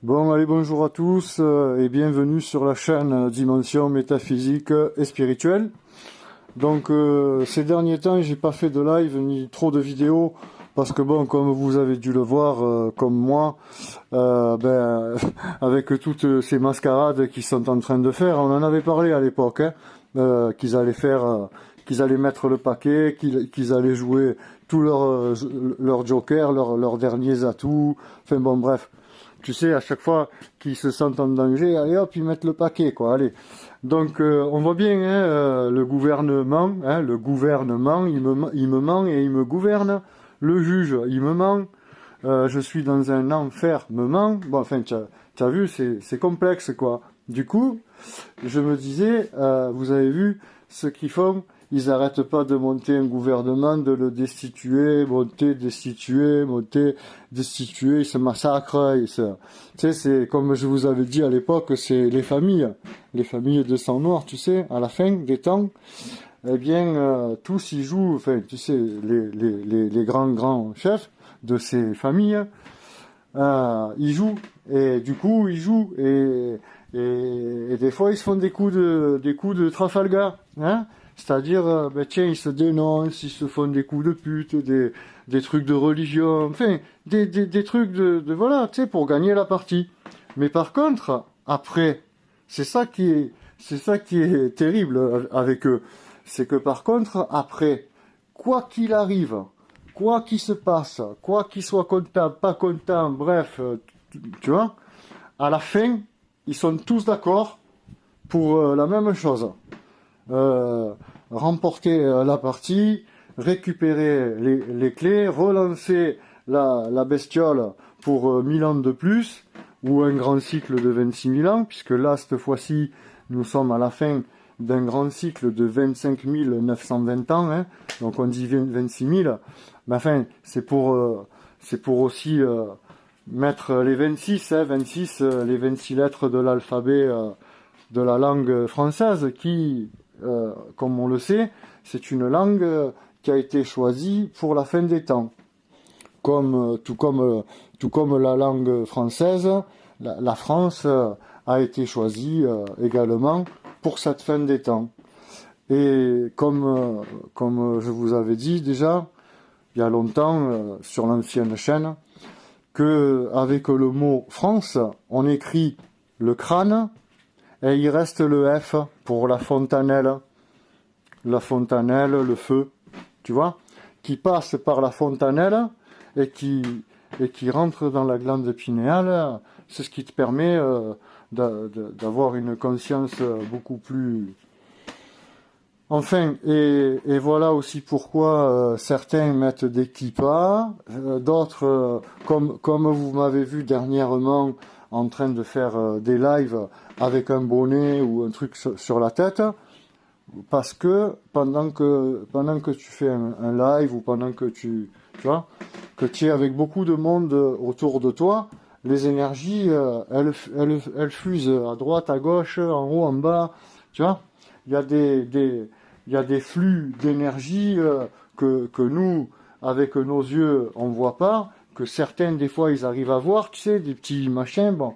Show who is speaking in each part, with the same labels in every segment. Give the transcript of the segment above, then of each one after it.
Speaker 1: Bon, allez, bonjour à tous et bienvenue sur la chaîne Dimension Métaphysique et Spirituelle. Donc, ces derniers temps, j'ai pas fait de live ni trop de vidéos parce que bon, comme vous avez dû le voir, comme moi, avec toutes ces mascarades qu'ils sont en train de faire, on en avait parlé à l'époque, qu'ils allaient faire, qu'ils allaient mettre le paquet, qu'ils allaient jouer tous leurs jokers, leurs derniers atouts. Enfin bon, bref. Tu sais, à chaque fois qu'ils se sentent en danger, allez hop, ils mettent le paquet, quoi, allez. Donc, on voit bien, le gouvernement, il me ment et il me gouverne. Le juge, il me ment. Je suis dans un enfermement. Bon, enfin, t'as vu, c'est complexe, quoi. Du coup, je me disais, vous avez vu ce qu'ils font? Ils arrêtent pas de monter un gouvernement, de le destituer, monter, destituer, monter, destituer, ils se massacrent, tu sais, c'est comme je vous avais dit à l'époque, c'est les familles de sang noir, tu sais, à la fin des temps, eh bien, tous y jouent, enfin, tu sais, les grands chefs de ces familles, ils jouent, et du coup, ils jouent, et des fois, ils se font des coups de Trafalgar, hein. C'est-à-dire, tiens, ils se dénoncent, ils se font des coups de pute, des trucs de religion, enfin, des trucs de voilà, tu sais, pour gagner la partie. Mais par contre, après, c'est ça qui est terrible avec eux. C'est que par contre, après, quoi qu'il arrive, quoi qu'il se passe, quoi qu'il soit content, pas content, bref, tu vois, à la fin, ils sont tous d'accord pour la même chose. Remporter la partie, récupérer les clés, relancer la bestiole pour 1000 ans de plus, ou un grand cycle de 26 000 ans, puisque là, cette fois-ci, nous sommes à la fin d'un grand cycle de 25 920 ans, hein, donc on dit 26 000, mais enfin, c'est pour aussi mettre les 26, les 26 lettres de l'alphabet de la langue française qui, comme on le sait, c'est une langue qui a été choisie pour la fin des temps. Tout comme la langue française, la France a été choisie également pour cette fin des temps. Et comme je vous avais dit déjà, il y a longtemps, sur l'ancienne chaîne, que avec le mot France, on écrit le crâne, et il reste le F pour la fontanelle, le feu, tu vois, qui passe par la fontanelle et qui rentre dans la glande pinéale. C'est ce qui te permet d'avoir une conscience beaucoup plus... Enfin, et voilà aussi pourquoi certains mettent des kippas, d'autres, comme vous m'avez vu dernièrement, en train de faire des lives avec un bonnet ou un truc sur la tête, parce que pendant que tu fais un live ou pendant que tu vois, que tu es avec beaucoup de monde autour de toi, les énergies, elles fusent à droite, à gauche, en haut, en bas, tu vois. Il y a des flux d'énergie que nous, avec nos yeux, on voit pas, que certains, des fois, ils arrivent à voir, tu sais, des petits machins, bon,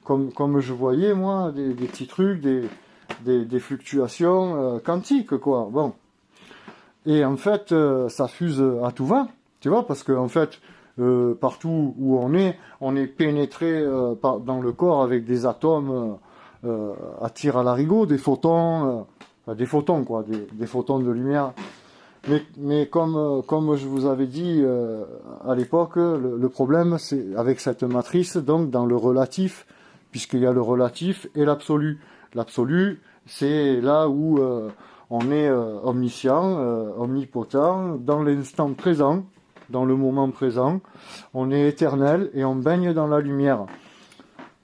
Speaker 1: comme je voyais, moi, des petits trucs, des fluctuations quantiques, quoi, bon. Et en fait, ça fuse à tout va, tu vois, parce que, en fait, partout où on est pénétré dans le corps avec des atomes à tir à l'arigot, des photons, quoi, des photons de lumière. Mais comme je vous avais dit à l'époque, le problème c'est avec cette matrice, donc dans le relatif, puisqu'il y a le relatif et l'absolu. L'absolu, c'est là où on est omniscient, omnipotent, dans l'instant présent, dans le moment présent. On est éternel et on baigne dans la lumière.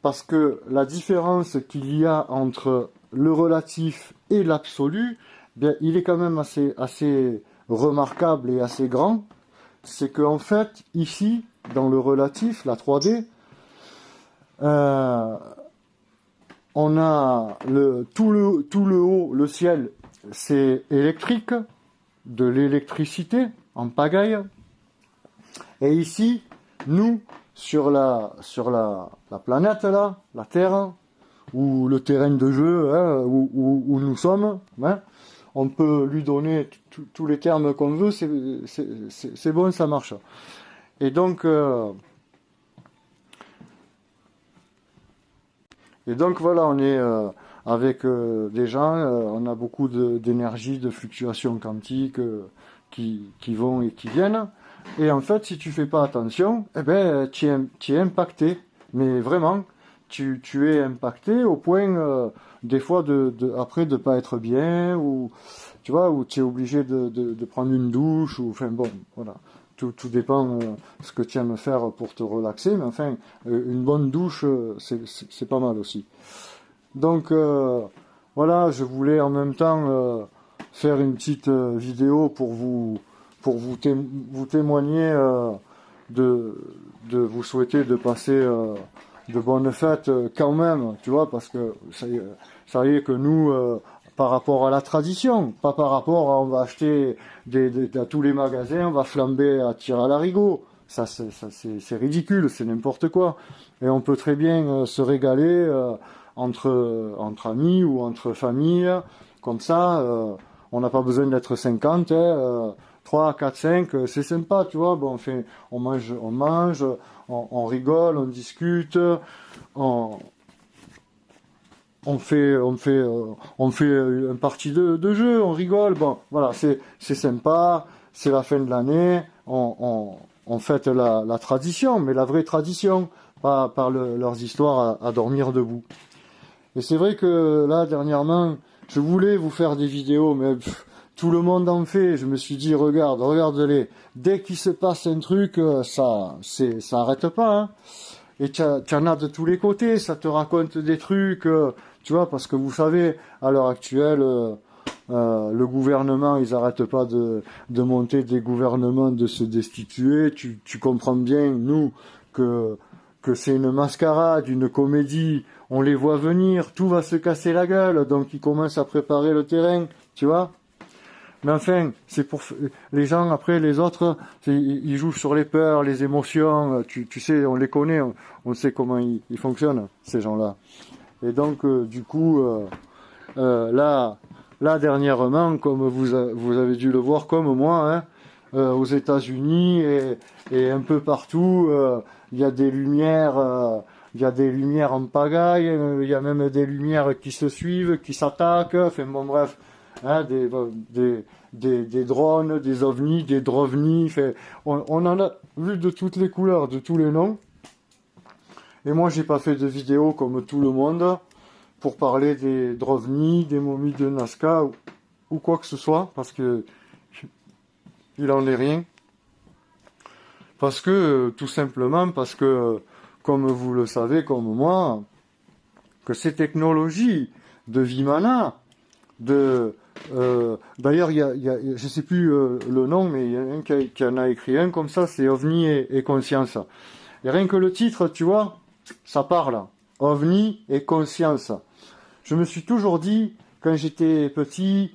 Speaker 1: Parce que la différence qu'il y a entre le relatif et l'absolu, bien, il est quand même assez remarquable et assez grand. C'est qu'en fait, ici, dans le relatif, la 3D, on a tout le haut, le ciel, c'est électrique, de l'électricité en pagaille. Et ici, nous, sur la planète là, la Terre, ou le terrain de jeu, hein, où nous sommes, hein, on peut lui donner tous les termes qu'on veut, c'est bon, ça marche. Et donc voilà, on est avec des gens, on a beaucoup d'énergie, de fluctuations quantiques qui vont et qui viennent. Et en fait, si tu fais pas attention, eh ben, tu es impacté. Mais vraiment, tu es impacté au point, des fois, après de pas être bien, ou tu vois, où tu es obligé de prendre une douche, ou enfin bon, voilà. Tout dépend ce que tu aimes faire pour te relaxer, mais enfin, une bonne douche, c'est pas mal aussi. Donc voilà, je voulais en même temps faire une petite vidéo pour vous témoigner de vous souhaiter de passer de bonnes fêtes quand même, tu vois, parce que ça y est que nous, par rapport à la tradition, pas par rapport à on va acheter à tous les magasins, on va flamber à tir à l'arigot. Ça c'est ridicule, c'est n'importe quoi. Et on peut très bien se régaler entre amis ou entre familles, comme ça, on n'a pas besoin d'être 50, 3, 4, 5, c'est sympa, tu vois, bon, on mange, on rigole, on discute, on fait une partie de jeu, on rigole, bon, voilà, c'est sympa, c'est la fin de l'année, on fête la tradition, mais la vraie tradition, pas par leurs histoires à dormir debout. Et c'est vrai que là, dernièrement, je voulais vous faire des vidéos, mais tout le monde en fait. Je me suis dit, regarde-les. Dès qu'il se passe un truc, ça arrête pas, hein. Et tu en as de tous les côtés, ça te raconte des trucs, tu vois, parce que vous savez, à l'heure actuelle, le gouvernement, ils arrêtent pas de monter des gouvernements, de se destituer. Tu comprends bien, nous, que c'est une mascarade, une comédie, on les voit venir, tout va se casser la gueule, donc ils commencent à préparer le terrain, tu vois. Mais enfin, c'est pour les gens, après les autres, ils jouent sur les peurs, les émotions, tu sais, on les connaît, on sait comment ils fonctionnent, ces gens-là. Et donc, du coup, là, dernièrement, comme vous avez dû le voir comme moi, hein, aux États-Unis et un peu partout, il y a des lumières en pagaille, il y a même des lumières qui se suivent, qui s'attaquent, enfin bon bref, hein, des drones, des ovnis, des drovnis, enfin, on en a vu de toutes les couleurs, de tous les noms. Et moi j'ai pas fait de vidéo comme tout le monde pour parler des drovnis, des momies de Nazca ou quoi que ce soit, parce que il en est rien. Parce que, tout simplement, parce que, comme vous le savez, comme moi, que ces technologies de Vimana, d'ailleurs, je sais plus le nom, mais il y a un qui en a écrit un comme ça, c'est OVNI et conscience. Et rien que le titre, tu vois, ça parle. OVNI et conscience. Je me suis toujours dit, quand j'étais petit,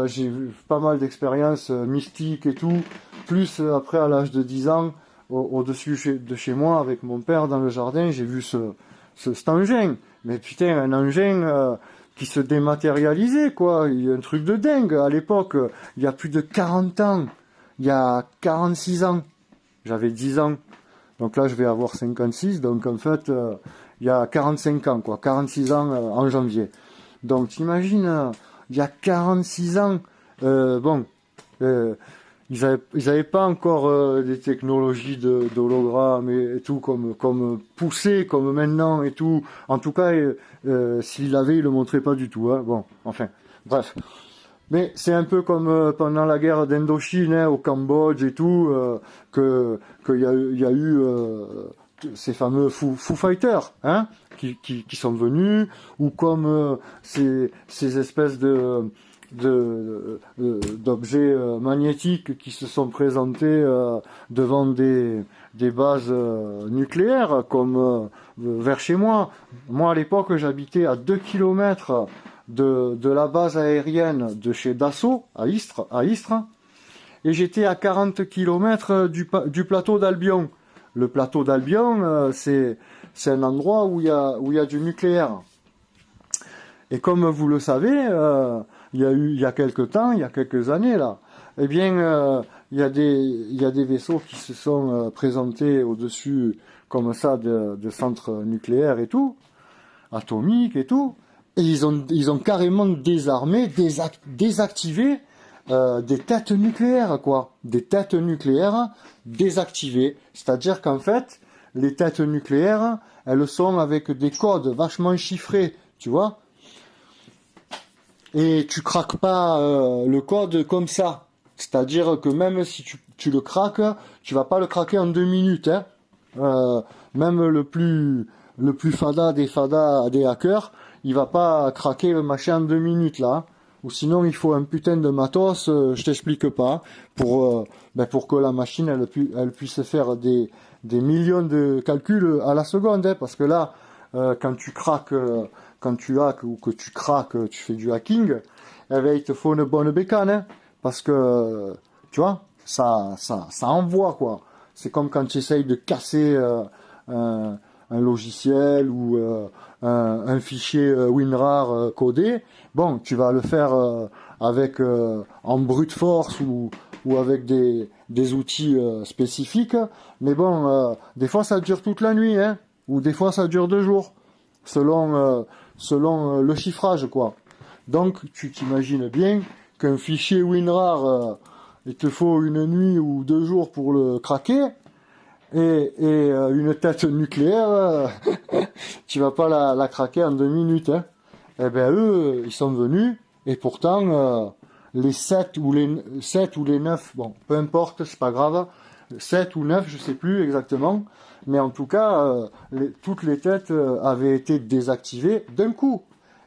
Speaker 1: j'ai eu pas mal d'expériences mystiques et tout, plus après à l'âge de 10 ans, au-dessus de chez moi, avec mon père dans le jardin, j'ai vu cet engin. Mais putain, un engin qui se dématérialisait, quoi. Il y a un truc de dingue. À l'époque, il y a plus de 40 ans, il y a 46 ans, j'avais 10 ans. Donc là, je vais avoir 56, donc en fait, il y a 45 ans, quoi. 46 ans en janvier. Donc t'imagines, il y a 46 ans, ils avaient pas encore des technologies d'hologramme et tout comme poussé comme maintenant et tout. En tout cas, s'ils l'avaient, ils le montraient pas du tout, hein. Bon, enfin, bref. Mais c'est un peu comme pendant la guerre d'Indochine, hein, au Cambodge et tout, qu'il y a eu ces fameux Foo Fighters, hein, qui sont venus, ou comme ces espèces d'objets magnétiques qui se sont présentés devant des bases nucléaires, comme vers chez moi. Moi, à l'époque, j'habitais à 2 kilomètres de la base aérienne de chez Dassault, à Istres, et j'étais à 40 km du plateau d'Albion. Le plateau d'Albion, c'est un endroit où il y a du nucléaire. Et comme vous le savez, il y a quelques temps, il y a quelques années là, eh bien, il y a des vaisseaux qui se sont présentés au-dessus comme ça de centres nucléaires et tout, atomiques et tout, et ils ont carrément désarmé, désactivé des têtes nucléaires, quoi. Des têtes nucléaires désactivées. C'est-à-dire qu'en fait, les têtes nucléaires, elles sont avec des codes vachement chiffrés, tu vois. Et tu craques pas le code comme ça. C'est-à-dire que même si tu le craques, tu vas pas le craquer en 2 minutes, hein. Même le plus fada des hackers, il va pas craquer le machin en 2 minutes là, hein. Ou sinon il faut un putain de matos, je t'explique pas, pour que la machine elle puisse faire des millions de calculs à la seconde, hein, parce que là quand tu craques, quand tu hacks ou que tu craques, tu fais du hacking, eh ben, il te faut une bonne bécane, hein, parce que tu vois, ça envoie quoi. C'est comme quand tu essayes de casser un logiciel ou un fichier WinRAR codé. Bon, tu vas le faire avec en brute force ou avec des outils spécifiques. Mais bon, des fois ça dure toute la nuit, hein, ou des fois ça dure 2 jours, selon le chiffrage, quoi. Donc, tu t'imagines bien qu'un fichier WinRAR, il te faut 1 nuit ou 2 jours pour le craquer, et une tête nucléaire, tu vas pas la craquer en 2 minutes, hein. Eh ben eux, ils sont venus, et pourtant, les 7 ou les 9, bon, peu importe, c'est pas grave, 7 ou 9, je sais plus exactement, mais en tout cas, toutes les têtes avaient été désactivées d'un coup.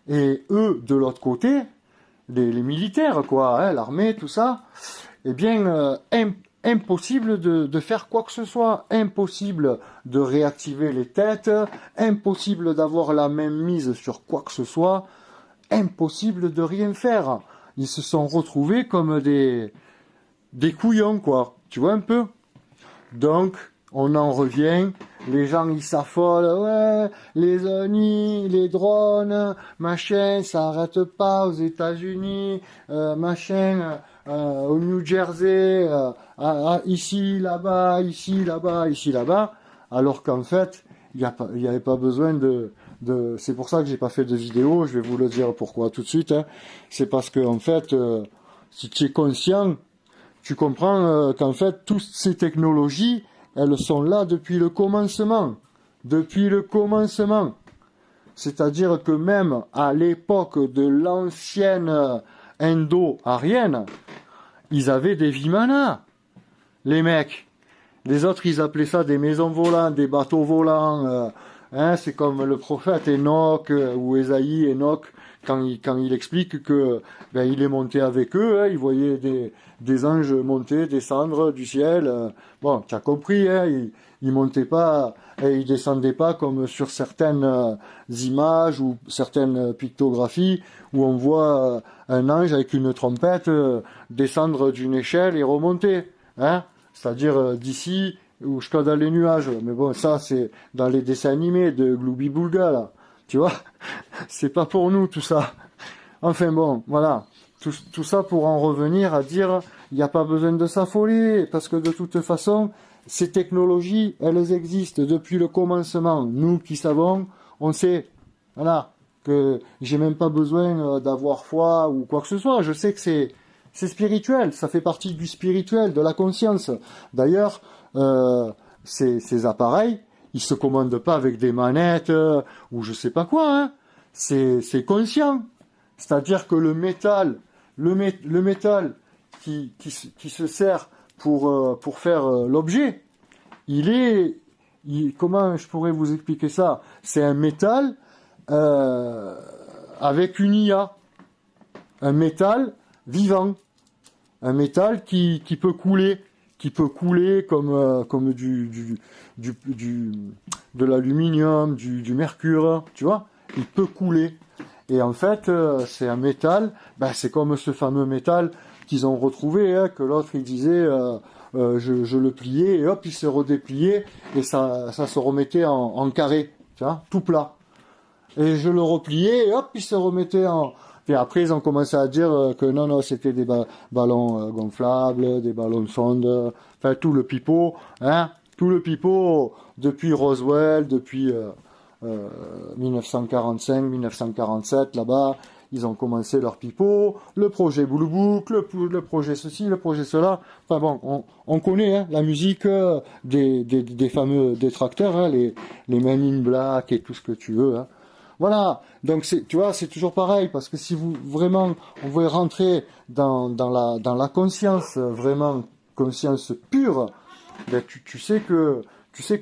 Speaker 1: Et eux, de l'autre côté, les militaires, quoi, hein, l'armée, tout ça, eh bien, impossible de faire quoi que ce soit, impossible de réactiver les têtes, impossible d'avoir la même mise sur quoi que ce soit, impossible de rien faire. Ils se sont retrouvés comme des couillons, quoi, tu vois un peu. Donc, on en revient, les gens ils s'affolent, ouais, les ONI, les drones, machin, ça arrête pas aux États-Unis, machin, au New Jersey, ici, là-bas, ici, là-bas, ici, là-bas, alors qu'en fait, il y avait pas besoin c'est pour ça que j'ai pas fait de vidéo, je vais vous le dire pourquoi tout de suite, hein. C'est parce que en fait, si tu es conscient, tu comprends qu'en fait, toutes ces technologies, elles sont là depuis le commencement. Depuis le commencement. C'est-à-dire que même à l'époque de l'ancienne Indo-Arienne, ils avaient des Vimana, les mecs. Les autres, ils appelaient ça des maisons volantes, des bateaux volants. Hein, c'est comme le prophète Enoch ou Ésaïe, Enoch, quand il explique que il est monté avec eux, hein, il voyait des anges monter, descendre du ciel. Bon, tu as compris, hein, il montait pas et il descendait pas comme sur certaines images ou certaines pictographies où on voit un ange avec une trompette descendre d'une échelle et remonter, hein, c'est-à-dire d'ici ou jusqu'à dans les nuages. Mais bon, ça, c'est dans les dessins animés de Glooby Boulga, là. Tu vois? C'est pas pour nous, tout ça. Enfin bon, voilà. Tout ça pour en revenir à dire, il n'y a pas besoin de s'affoler, parce que de toute façon, ces technologies, elles existent depuis le commencement. Nous qui savons, on sait, voilà, que j'ai même pas besoin d'avoir foi ou quoi que ce soit. Je sais que c'est spirituel, ça fait partie du spirituel, de la conscience. D'ailleurs, ces appareils, ils se commandent pas avec des manettes ou je sais pas quoi, hein. C'est conscient. C'est-à-dire que le métal qui se sert pour faire l'objet, comment je pourrais vous expliquer ça? C'est un métal avec une IA, un métal vivant, un métal qui peut couler. Qui peut couler comme de l'aluminium, du mercure, tu vois, il peut couler. Et en fait, c'est un métal, c'est comme ce fameux métal qu'ils ont retrouvé, hein, que l'autre il disait je le pliais et hop il se redépliait et ça se remettait en carré, tu vois, tout plat. Et je le repliais et hop il se remettait en... Et après ils ont commencé à dire que non c'était des ballons gonflables, des ballons sondes, enfin tout le pipeau, hein, tout le pipeau depuis Roswell, depuis 1945, 1947 là-bas. Ils ont commencé leur pipeau, le projet Blue Book, le projet ceci, le projet cela. Enfin bon, on connaît hein, la musique des fameux détracteurs, hein, les Men in Black et tout ce que tu veux. Hein. Voilà, donc tu vois, c'est toujours pareil, parce que si vous vraiment, on veut rentrer dans la conscience, vraiment conscience pure, ben tu sais que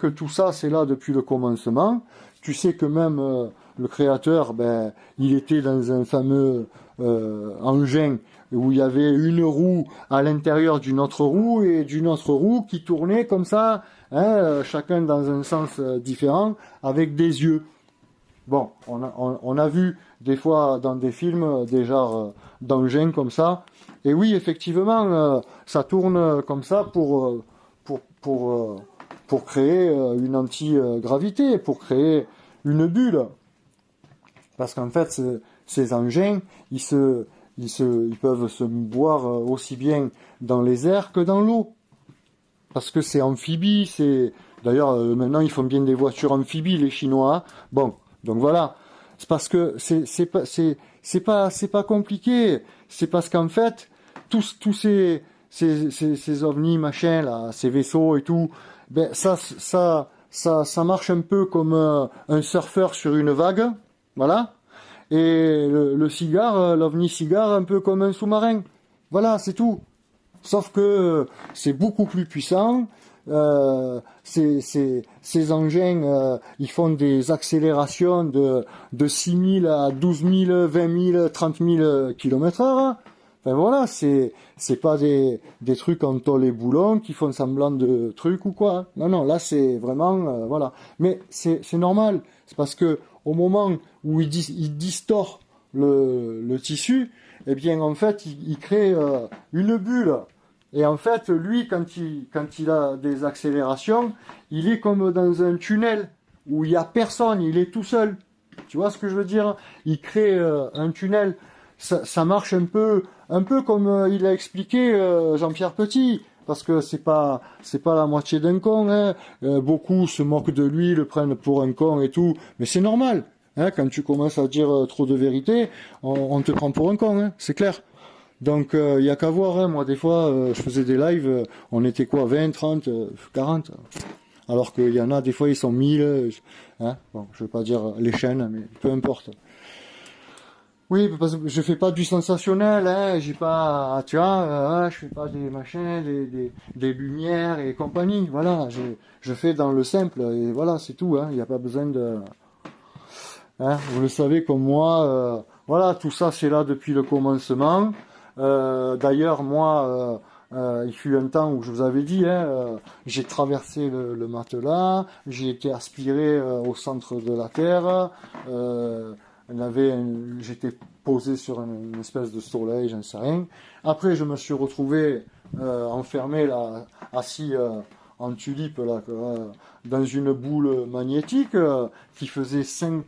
Speaker 1: tout ça c'est là depuis le commencement. Tu sais que même le créateur, ben, il était dans un fameux engin où il y avait une roue à l'intérieur d'une autre roue et d'une autre roue qui tournait comme ça, hein, chacun dans un sens différent, avec des yeux. Bon, on a vu des fois dans des films des genres d'engins comme ça. Et oui, effectivement, ça tourne comme ça pour créer une anti-gravité, pour créer une bulle. Parce qu'en fait, ces engins, ils peuvent se mouvoir aussi bien dans les airs que dans l'eau. Parce que c'est amphibie, d'ailleurs, maintenant, ils font bien des voitures amphibies, les Chinois. Hein. Bon, donc voilà. C'est parce que c'est pas compliqué. C'est parce qu'en fait, tous ces ovnis, machin, là, ces vaisseaux et tout, ben, ça marche un peu comme un surfeur sur une vague, voilà. Et le cigare, l'ovni cigare, un peu comme un sous-marin. Voilà, c'est tout. Sauf que c'est beaucoup plus puissant. Ces engins, ils font des accélérations de 6 000 à 12 000, 20 000, 30 000 km/h. Enfin voilà, c'est pas des trucs en tôle et boulon qui font semblant de trucs ou quoi. Non, non, là c'est vraiment voilà. Mais c'est normal, c'est parce que au moment où il distord le tissu, eh bien en fait il crée une bulle. Et en fait lui quand il a des accélérations, il est comme dans un tunnel où il y a personne, il est tout seul. Tu vois ce que je veux dire? Il crée un tunnel. Ça marche un peu comme il a expliqué Jean-Pierre Petit, parce que c'est pas la moitié d'un con. Hein. Beaucoup se moquent de lui, le prennent pour un con et tout, mais c'est normal. Hein, quand tu commences à dire trop de vérité, on te prend pour un con, hein, c'est clair. Donc il y a qu'à voir. Hein. Moi des fois, je faisais des lives, on était quoi, 20, 30, 40. Alors qu'il y en a des fois ils sont 1000. Hein. Bon, je veux pas dire les chaînes, mais peu importe. Oui, parce que je fais pas du sensationnel, hein, j'ai pas, tu vois, je fais pas des machins, des lumières et compagnie, voilà, je fais dans le simple, et voilà, c'est tout, hein, il n'y a pas besoin de, hein, vous le savez comme moi, voilà, tout ça c'est là depuis le commencement, d'ailleurs, moi, il fut un temps où je vous avais dit, hein, j'ai traversé le matelas, j'ai été aspiré au centre de la Terre, j'étais posé sur une espèce de soleil, j'en sais rien. Après, je me suis retrouvé enfermé là, assis en tulipe là, dans une boule magnétique qui faisait 5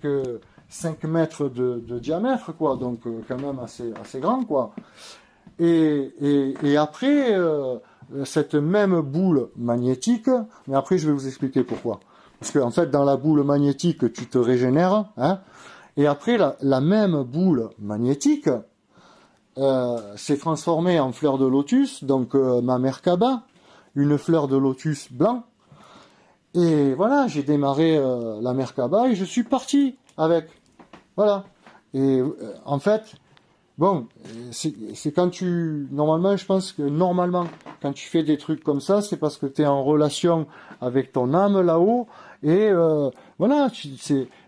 Speaker 1: mètres de diamètre, quoi. Donc quand même assez grand, quoi. Et après, cette même boule magnétique, mais après je vais vous expliquer pourquoi. Parce qu'en fait, dans la boule magnétique, tu te régénères, hein. Et après, la même boule magnétique s'est transformée en fleur de lotus, donc ma Merkaba, une fleur de lotus blanc. Et voilà, j'ai démarré la Merkaba et je suis parti avec. Voilà. Et en fait, bon, c'est quand normalement, je pense que normalement, quand tu fais des trucs comme ça, c'est parce que tu es en relation avec ton âme là-haut. Et voilà,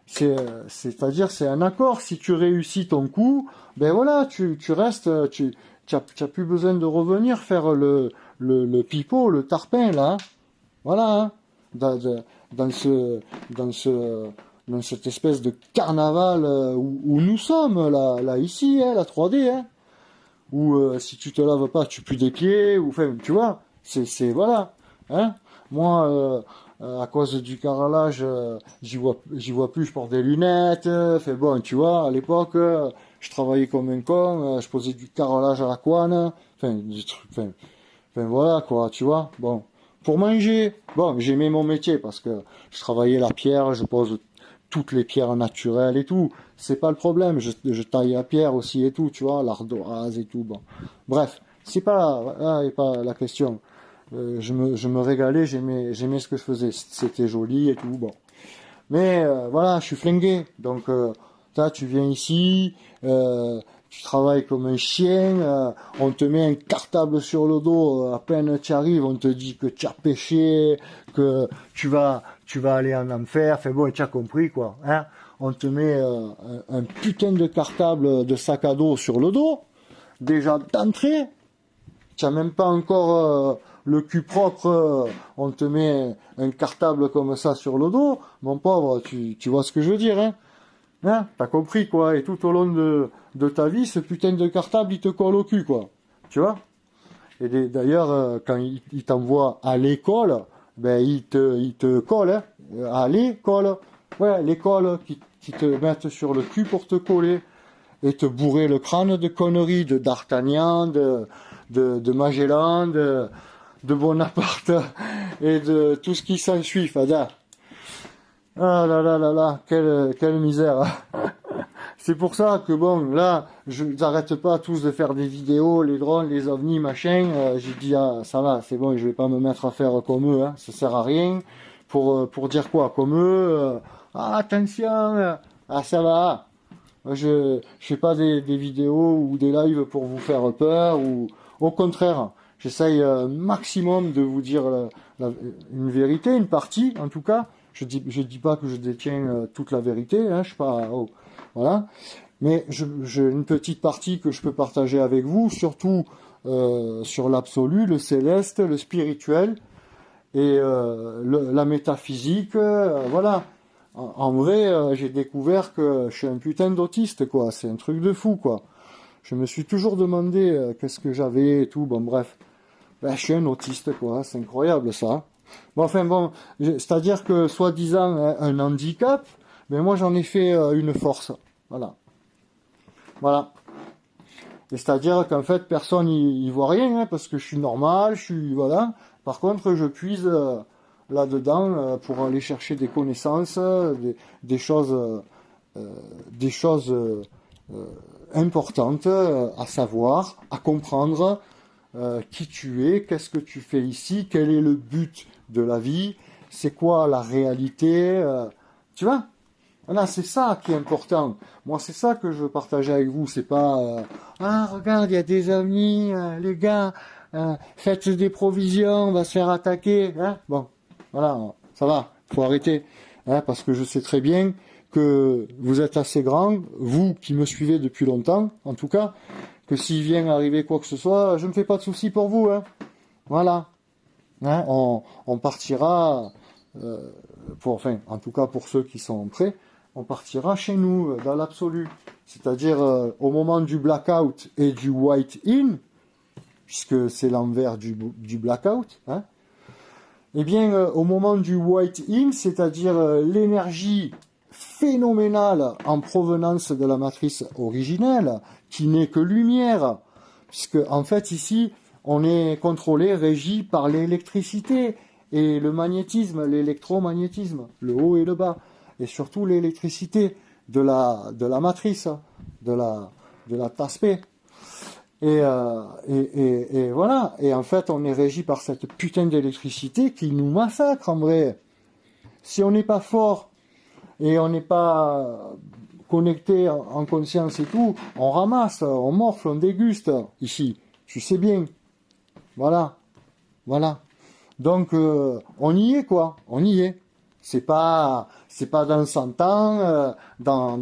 Speaker 1: c'est-à-dire c'est un accord. Si tu réussis ton coup, ben voilà, tu restes, tu n'as plus besoin de revenir faire le pipeau, le tarpin là. Voilà, hein, dans cette espèce de carnaval où nous sommes là ici, hein, la 3D. Hein. ou si tu te laves pas, tu pues des pieds, ou enfin, tu vois, voilà, hein. Moi, à cause du carrelage, j'y vois plus, je porte des lunettes, fait bon, tu vois, à l'époque, je travaillais comme un con, je posais du carrelage à la couenne, enfin, des trucs, enfin voilà, quoi, tu vois, bon. Pour manger, bon, j'aimais mon métier parce que je travaillais la pierre, je pose toutes les pierres naturelles et tout. C'est pas le problème, je taille la pierre aussi et tout, tu vois, l'ardoise et tout, bon. Bref, c'est pas là est pas la question. Je me régalais, j'aimais ce que je faisais, c'était joli et tout, bon. Mais voilà, je suis flingué. Donc là, tu viens ici, tu travailles comme un chien, on te met un cartable sur le dos, à peine tu arrives, on te dit que tu as péché, que tu vas aller en enfer. Enfin bon, tu as compris quoi. Hein, on te met un putain de cartable de sac à dos sur le dos. Déjà d'entrée, tu n'as même pas encore le cul propre, on te met un cartable comme ça sur le dos, mon pauvre, tu vois ce que je veux dire, hein, hein, t'as compris, quoi, et tout au long de ta vie, ce putain de cartable, il te colle au cul, quoi, tu vois. Et d'ailleurs, quand il t'envoie à l'école, ben, il te colle, hein, à l'école, ouais, l'école, qui te mettent sur le cul pour te coller et te bourrer le crâne de conneries, de D'Artagnan, de Magellan, de Bonaparte et de tout ce qui s'ensuit, Fada. Ah là là là là, quelle misère. C'est pour ça que bon, là, je n'arrête pas tous de faire des vidéos, les drones, les ovnis, machin. J'ai dit, ah, ça va, c'est bon, je vais pas me mettre à faire comme eux, hein, ça sert à rien. Pour dire quoi, comme eux, ah, attention, ah, ça va. Je fais pas des vidéos ou des lives pour vous faire peur, ou au contraire, j'essaye maximum de vous dire une vérité, une partie en tout cas. Je dis pas que je détiens toute la vérité, hein, je suis pas, oh, voilà. Mais j'ai une petite partie que je peux partager avec vous, surtout sur l'absolu, le céleste, le spirituel et la métaphysique, voilà. En vrai, j'ai découvert que je suis un putain d'autiste, quoi. C'est un truc de fou, quoi. Je me suis toujours demandé qu'est-ce que j'avais et tout. Bon, bref. Ben, je suis un autiste, quoi. C'est incroyable, ça. Bon, enfin, bon. C'est-à-dire que, soi-disant, un handicap, mais moi, j'en ai fait une force. Voilà. Voilà. Et c'est-à-dire qu'en fait, personne y voit rien, hein, parce que je suis normal, je suis... Voilà. Par contre, je puise là-dedans pour aller chercher des connaissances, des choses, des choses importantes à savoir, à comprendre qui tu es, qu'est-ce que tu fais ici, quel est le but de la vie, c'est quoi la réalité, tu vois? Voilà, c'est ça qui est important. Moi, c'est ça que je veux partager avec vous. C'est pas ah regarde, il y a des amis, les gars, faites des provisions, on va se faire attaquer. Hein, bon, voilà, ça va, faut arrêter, hein, parce que je sais très bien que vous êtes assez grand, vous qui me suivez depuis longtemps, en tout cas, que s'il vient arriver quoi que ce soit, je ne fais pas de soucis pour vous. Hein, voilà, hein, on partira enfin, en tout cas pour ceux qui sont prêts. On partira chez nous, dans l'absolu. C'est-à-dire au moment du blackout et du white-in, puisque c'est l'envers du blackout, hein, eh bien, au moment du white-in, c'est-à-dire l'énergie phénoménale en provenance de la matrice originelle, qui n'est que lumière, puisque en fait ici, on est contrôlé, régi par l'électricité et le magnétisme, l'électromagnétisme, le haut et le bas. Et surtout l'électricité de la matrice, de la tasse P. Et voilà. Et en fait, on est régi par cette putain d'électricité qui nous massacre, en vrai. Si on n'est pas fort et on n'est pas connecté en conscience et tout, on ramasse, on morfle, on déguste, ici. Tu sais bien. Voilà. Voilà. Donc, on y est, quoi. On y est. C'est pas dans 100 ans, dans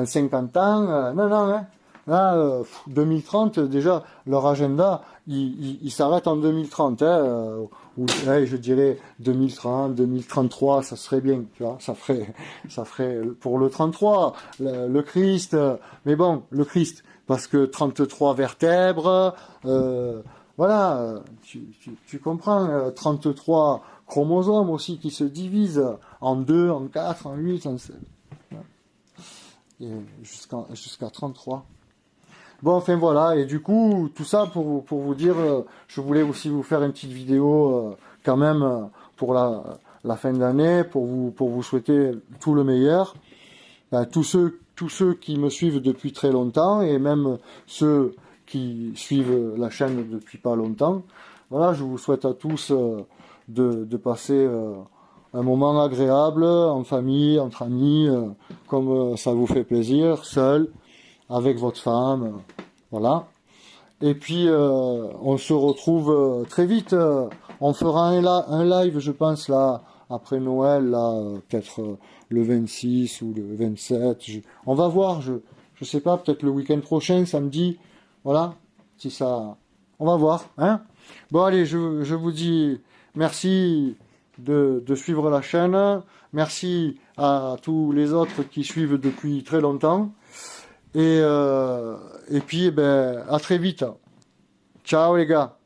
Speaker 1: 50 ans, non, non, hein. Là, 2030, déjà, leur agenda, il s'arrête en 2030, hein, ou ouais, je dirais 2030, 2033, ça serait bien, tu vois, ça ferait pour le 33, le Christ, mais bon, le Christ, parce que 33 vertèbres, voilà, tu comprends, 33 chromosomes aussi qui se divisent en 2, en 4, en 8, en 7, et jusqu'à 33. Bon, enfin voilà, et du coup, tout ça pour vous dire, je voulais aussi vous faire une petite vidéo quand même pour la fin d'année, pour vous souhaiter tout le meilleur. Ben, tous ceux qui me suivent depuis très longtemps, et même ceux qui suivent la chaîne depuis pas longtemps, voilà, je vous souhaite à tous de passer un moment agréable en famille, entre amis, comme ça vous fait plaisir, seul, avec votre femme, voilà. Et puis, on se retrouve très vite. On fera un live, je pense, là, après Noël, là, peut-être le 26 ou le 27. On va voir, je sais pas, peut-être le week-end prochain, samedi. Voilà, si ça... On va voir, hein. Bon, allez, je vous dis merci de suivre la chaîne. Merci à tous les autres qui suivent depuis très longtemps. Et puis, à très vite. Ciao les gars.